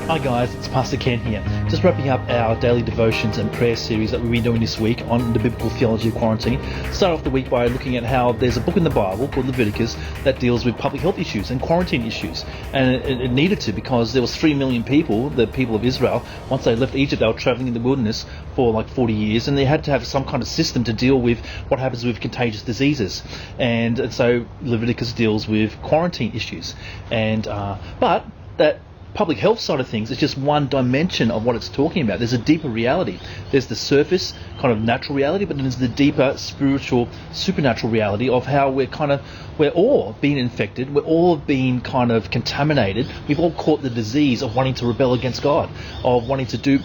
Hi guys, it's Pastor Ken here. Just wrapping up our daily devotions and prayer series that we've been doing this week on the biblical theology of quarantine. Start off the week by looking at how there's a book in the Bible called Leviticus that deals with public health issues and quarantine issues. And it needed to, because there was 3 million people, the people of Israel, once they left Egypt, they were traveling in the wilderness for like 40 years, and they had to have some kind of system to deal with what happens with contagious diseases. And so Leviticus deals with quarantine issues. But that public health side of things is just one dimension of what it's talking about. There's a deeper reality. There's the surface kind of natural reality, but then there's the deeper spiritual, supernatural reality of how we're all being infected. We're all being kind of contaminated. We've all caught the disease of wanting to rebel against God, of wanting to do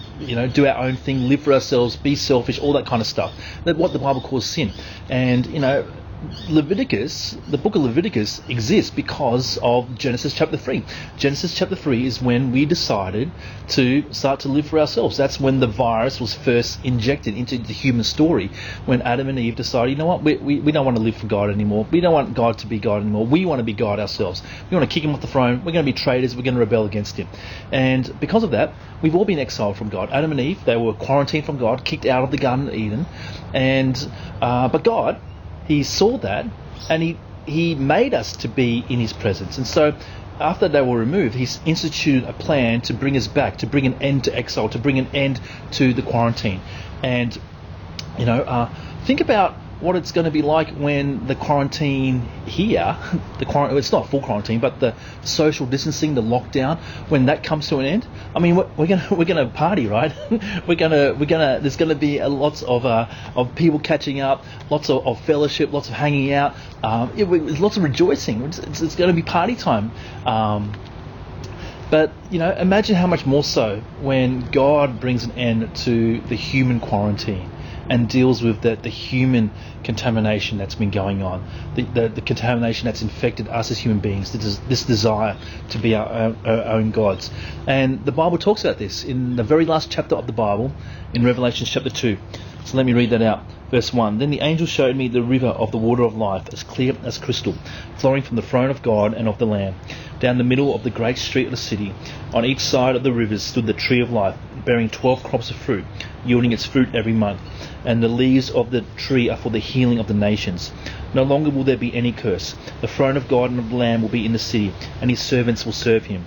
our own thing, live for ourselves, be selfish, all that kind of stuff. That's what the Bible calls sin. And Leviticus, the book of Leviticus, exists because of Genesis chapter 3. Genesis chapter 3 is when we decided to start to live for ourselves. That's when the virus was first injected into the human story, when Adam and Eve decided, we don't want to live for God anymore. We don't want God to be God anymore. We want to be God ourselves. We want to kick him off the throne. We're going to be traitors. We're going to rebel against him. And because of that, we've all been exiled from God. Adam and Eve, they were quarantined from God, kicked out of the Garden of Eden. But God, he saw that, and he made us to be in his presence. And so after they were removed, he instituted a plan to bring us back, to bring an end to exile, to bring an end to the quarantine. And think about what it's going to be like when the quarantine here, it's not full quarantine, but the social distancing, the lockdown, when that comes to an end. I mean, we're gonna party, right? There's gonna be lots of people catching up, lots of fellowship, lots of hanging out, lots of rejoicing. It's going to be party time. But imagine how much more so when God brings an end to the human quarantine and deals with the human contamination that's been going on, the contamination that's infected us as human beings, this desire to be our own gods. And the Bible talks about this in the very last chapter of the Bible, in Revelation chapter 2. So let me read that out. Verse 1, Then the angel showed me the river of the water of life, as clear as crystal, flowing from the throne of God and of the Lamb. Down the middle of the great street of the city, on each side of the rivers stood the tree of life, bearing 12 crops of fruit, yielding its fruit every month. And the leaves of the tree are for the healing of the nations. No longer will there be any curse. The throne of God and of the Lamb will be in the city, and his servants will serve him.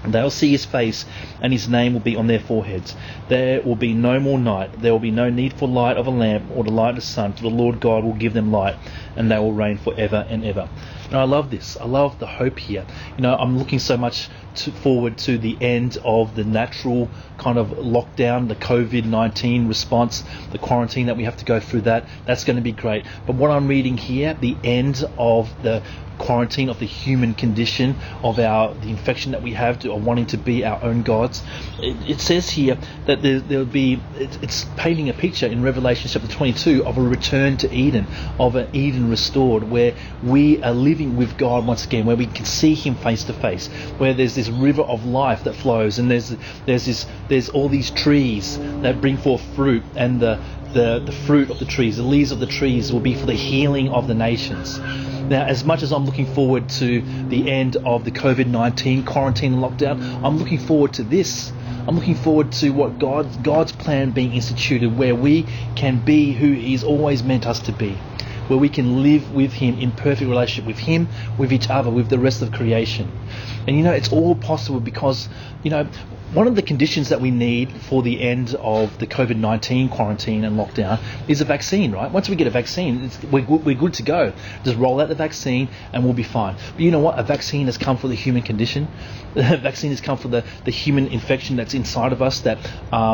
And they will see his face, and his name will be on their foreheads. There will be no more night. There will be no need for light of a lamp or the light of the sun, for the Lord God will give them light, and they will reign forever and ever. And I love this. I love the hope here. I'm looking so much forward to the end of the natural kind of lockdown, the COVID-19 response, the quarantine that we have to go through. That's going to be great. But what I'm reading here, the end of the quarantine of the human condition, of the infection that we have of wanting to be our own gods. It says here that there'll be, it's painting a picture in Revelation chapter 22 of a return to Eden, of an Eden restored, where we are living with God once again, where we can see him face to face, where there's this river of life that flows, and there's all these trees that bring forth fruit, and the fruit of the trees, the leaves of the trees will be for the healing of the nations. Now, as much as I'm looking forward to the end of the COVID-19 quarantine and lockdown, I'm looking forward to this. I'm looking forward to what God's plan being instituted, where we can be who he's always meant us to be, where we can live with him in perfect relationship with him, with each other, with the rest of creation. And it's all possible because one of the conditions that we need for the end of the COVID-19 quarantine and lockdown is a vaccine, right? Once we get a vaccine, we're good to go. Just roll out the vaccine and we'll be fine. But you know what? A vaccine has come for the human condition. A vaccine has come for the human infection that's inside of us that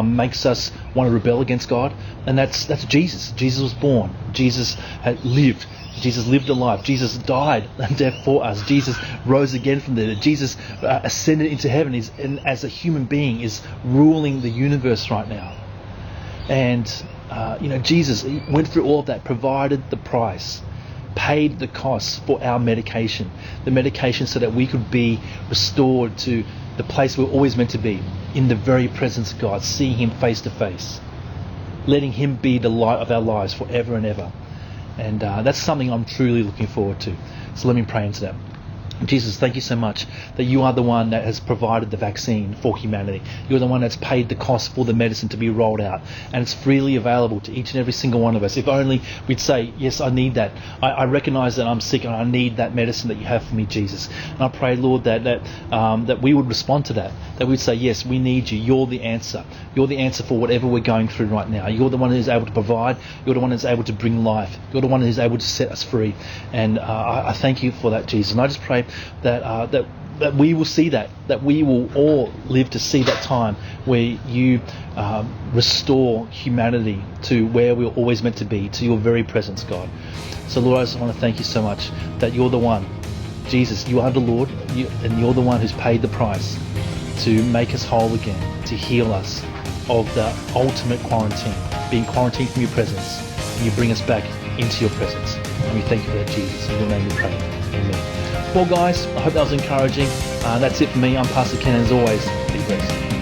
makes us want to rebel against God. And that's Jesus. Jesus was born. Jesus had lived. Jesus lived a life. Jesus died and death for us. Jesus rose again from the dead. Jesus ascended into heaven, and as a human being is ruling the universe right now. And Jesus went through all of that, provided the price, paid the cost for our medication, the medication so that we could be restored to the place we're always meant to be, in the very presence of God, seeing him face to face, letting him be the light of our lives forever and ever. And that's something I'm truly looking forward to. So let me pray into that. Jesus, thank you so much that you are the one that has provided the vaccine for humanity. You're the one that's paid the cost for the medicine to be rolled out, and it's freely available to each and every single one of us. If only we'd say, yes, I need that. I recognize that I'm sick and I need that medicine that you have for me, Jesus. And I pray, Lord, that we would respond to that we'd say, yes, we need you. You're the answer. You're the answer for whatever we're going through right now. You're the one who's able to provide. You're the one who's able to bring life. You're the one who's able to set us free. And I thank you for that, Jesus. And I just pray that we will see that we will all live to see that time where you restore humanity to where we were always meant to be, to your very presence, God. So, Lord, I just want to thank you so much that you're the one. Jesus, you are the Lord, and you're the one who's paid the price to make us whole again, to heal us of the ultimate quarantine, being quarantined from your presence, and you bring us back into your presence. And we thank you for that, Jesus. In your name we pray. Amen. Well, guys, I hope that was encouraging. That's it for me. I'm Pastor Ken, as always. Be blessed.